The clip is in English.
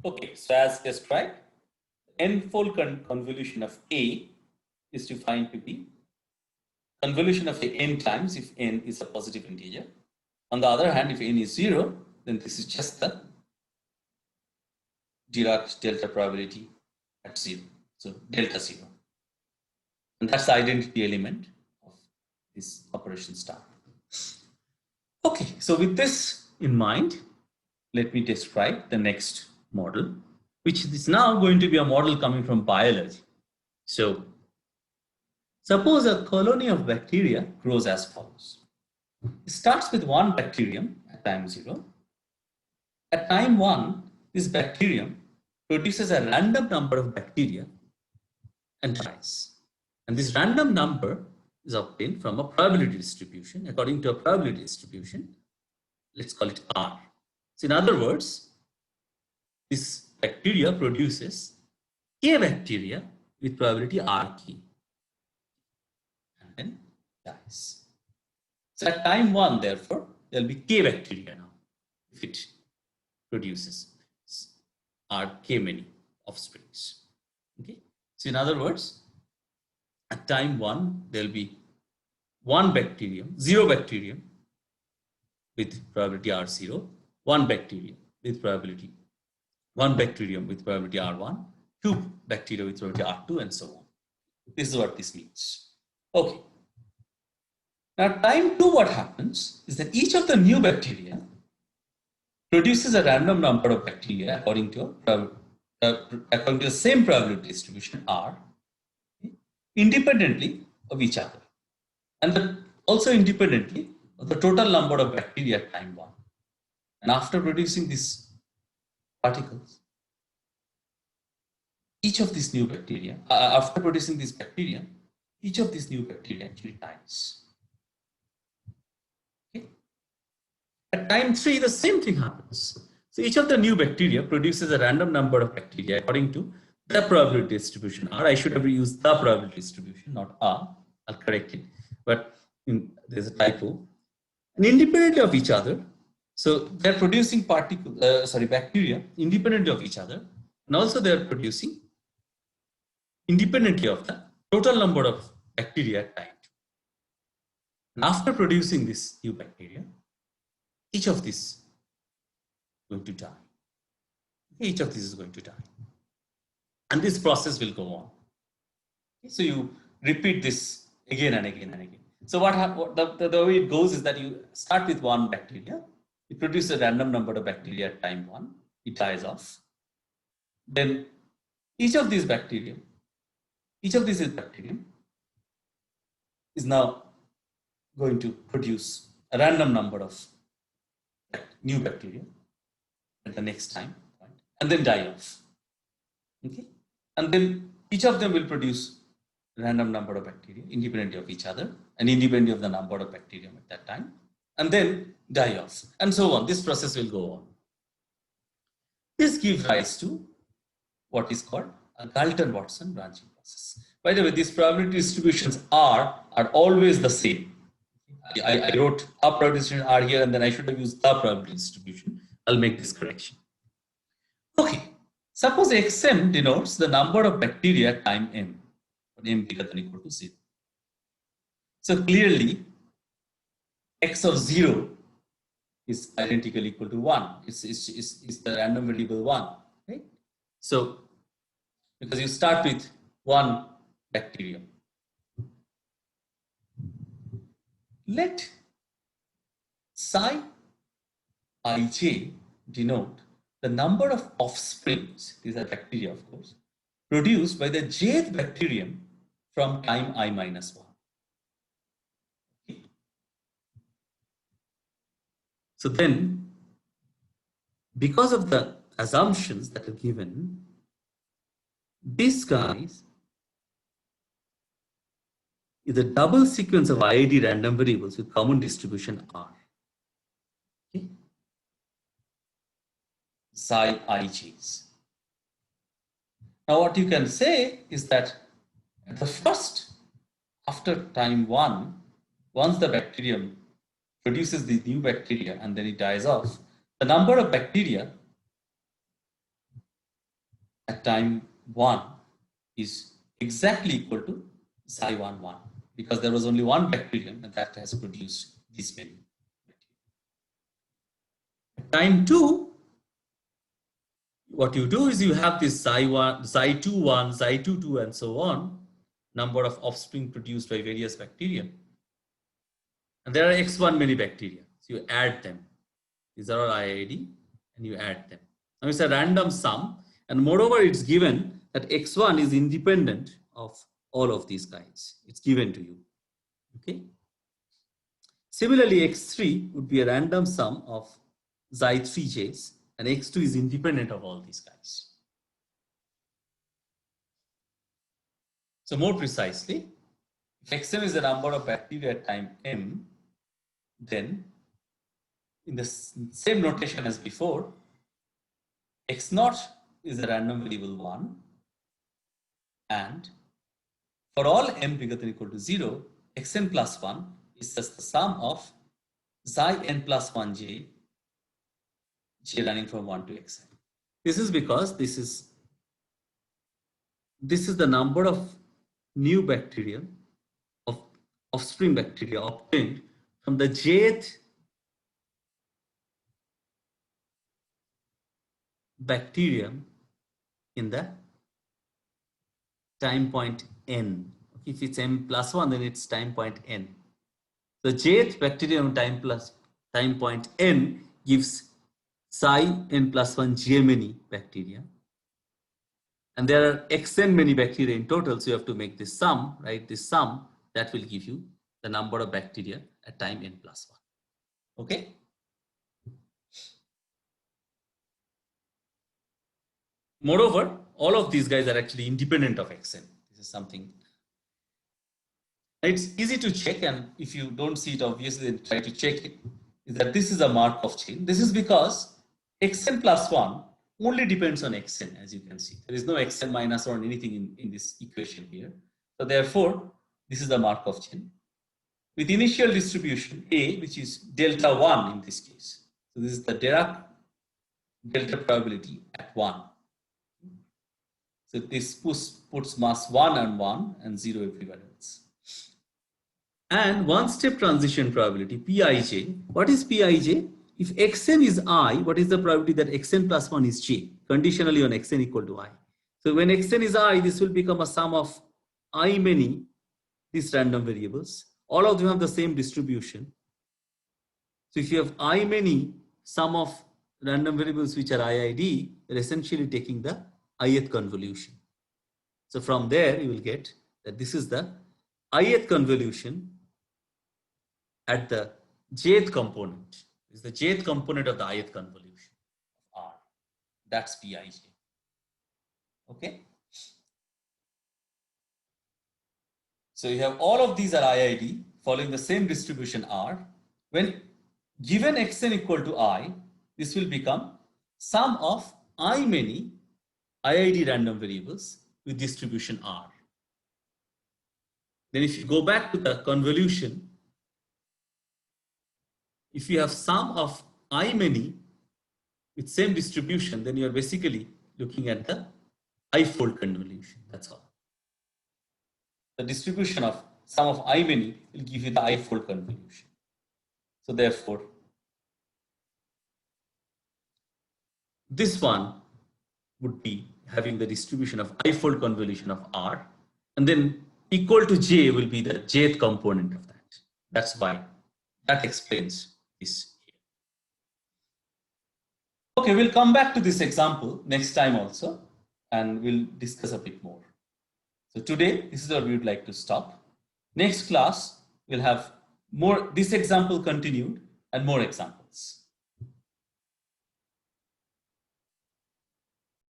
Okay, so as described, n-fold convolution of A is defined to be convolution of A n times if n is a positive integer. On the other hand, if n is 0, then this is just the Dirac delta probability at 0. So delta 0. And that's the identity element of this operation star. Okay, so with this in mind, let me describe the next model, which is now going to be a model coming from biology. So suppose a colony of bacteria grows as follows. It starts with one bacterium at time 0. At time 1, this bacterium produces a random number of bacteria and dies. And this random number is obtained from a probability distribution. According to a probability distribution, let's call it R. So in other words, this bacteria produces K bacteria with probability RK and then dies. So at time 1, therefore, there will be K bacteria now if it produces RK many offsprings. Okay. So in other words, at time 1, there will be zero bacterium with probability R0, one bacterium with probability R1, two bacteria with probability R2, and so on. This is what this means. Okay. Now, time 2, what happens is that each of the new bacteria produces a random number of bacteria according to the same probability distribution R, independently of each other, and also independently of the total number of bacteria at time 1. And after producing these particles, each of these new bacteria, after producing these bacteria, each of these new bacteria actually dies. Okay. At time 3, the same thing happens. So each of the new bacteria produces a random number of bacteria according to the probability distribution R. I should have used the probability distribution, not R. I'll correct it. But there's a typo. And independently of each other, so they're producing bacteria independently of each other, and also they're producing independently of the total number of bacteria at time 2. And after producing this new bacteria, each of these is going to die. Each of these is going to die. And this process will go on. So you repeat this again and again and again. So the way it goes is that you start with one bacteria, it produces a random number of bacteria at time 1, it dies off. Then each of these bacteria is now going to produce a random number of new bacteria at the next time, right? And then die off. Okay? And then each of them will produce a random number of bacteria independently of each other and independently of the number of bacteria at that time, and then die off, and so on. This process will go on. This gives rise to what is called a Galton-Watson branching process. By the way, these probability distributions are always the same. I wrote a probability distribution R here, and then I should have used the probability distribution. I'll make this correction. Okay, suppose Xm denotes the number of bacteria at time m, when m bigger than or equal to 0. So clearly, x of 0 is identically equal to 1. It's the random variable 1, right? So, because you start with one bacterium. Let psi ij denote the number of offsprings, these are bacteria of course, produced by the jth bacterium from time I minus 1. Okay. So then, because of the assumptions that are given, these guys is a double sequence of IID random variables with common distribution R. Okay. Psi ij's. Now what you can say is that at the first, after time 1, once the bacterium produces the new bacteria and then it dies off, the number of bacteria at time 1 is exactly equal to Xi11 because there was only one bacterium and that has produced this many. At time 2, what you do is you have this Xi21, Xi21, Xi22 and so on, number of offspring produced by various bacteria. And there are X1 many bacteria. So you add them. These are all IID and you add them. Now it's a random sum. And moreover, it's given that X1 is independent of all of these guys. It's given to you. Okay. Similarly, X3 would be a random sum of Xi3Js and X2 is independent of all these guys. So more precisely, if Xm is the number of bacteria at time m, then in the same notation as before, X0 is a random variable 1 and for all m bigger than or equal to 0, Xn plus 1 is just the sum of Xi n plus 1 j running from 1 to Xn. This is because this is the number of new bacteria, of offspring bacteria obtained from the jth bacterium in the time point n. If it's m plus 1, then it's time point n. The jth bacterium time point n gives Xi n plus 1 j many bacteria. And there are Xn many bacteria in total, so you have to make this sum, right? This sum that will give you the number of bacteria at time n plus 1. Okay? Moreover, all of these guys are actually independent of Xn. This is something. It's easy to check, and if you don't see it obviously, then try to check it. Is that this is a Markov chain. This is because Xn plus 1 only depends on Xn, as you can see. There is no Xn minus or anything in this equation here. So therefore, this is the Markov chain. With initial distribution A, which is delta 1 in this case. So this is the Dirac delta probability at 1. So this puts mass 1 and 1 and 0 everywhere else. And one-step transition probability, Pij. What is Pij? If Xn is I, what is the probability that Xn plus 1 is J? Conditionally on Xn equal to I. So when Xn is I, this will become a sum of I many, these random variables. All of them have the same distribution. So if you have I many sum of random variables which are IID, you're essentially taking the ith convolution. So from there, you will get that this is the ith convolution at the jth component. Is the jth component of the ith convolution of R. That's Pij. Okay. So you have all of these are IID following the same distribution R. When given Xn equal to I, this will become sum of I many IID random variables with distribution R. Then if you go back to the convolution, if you have sum of I many with same distribution, then you are basically looking at the I-fold convolution. That's all. The distribution of sum of I many will give you the I-fold convolution. So therefore, this one would be having the distribution of I-fold convolution of R, and then equal to J will be the jth component of that. That's why that explains this here. Okay, we'll come back to this example next time also, and we'll discuss a bit more. So today, this is where we would like to stop. Next class, we'll have more, this example continued and more examples.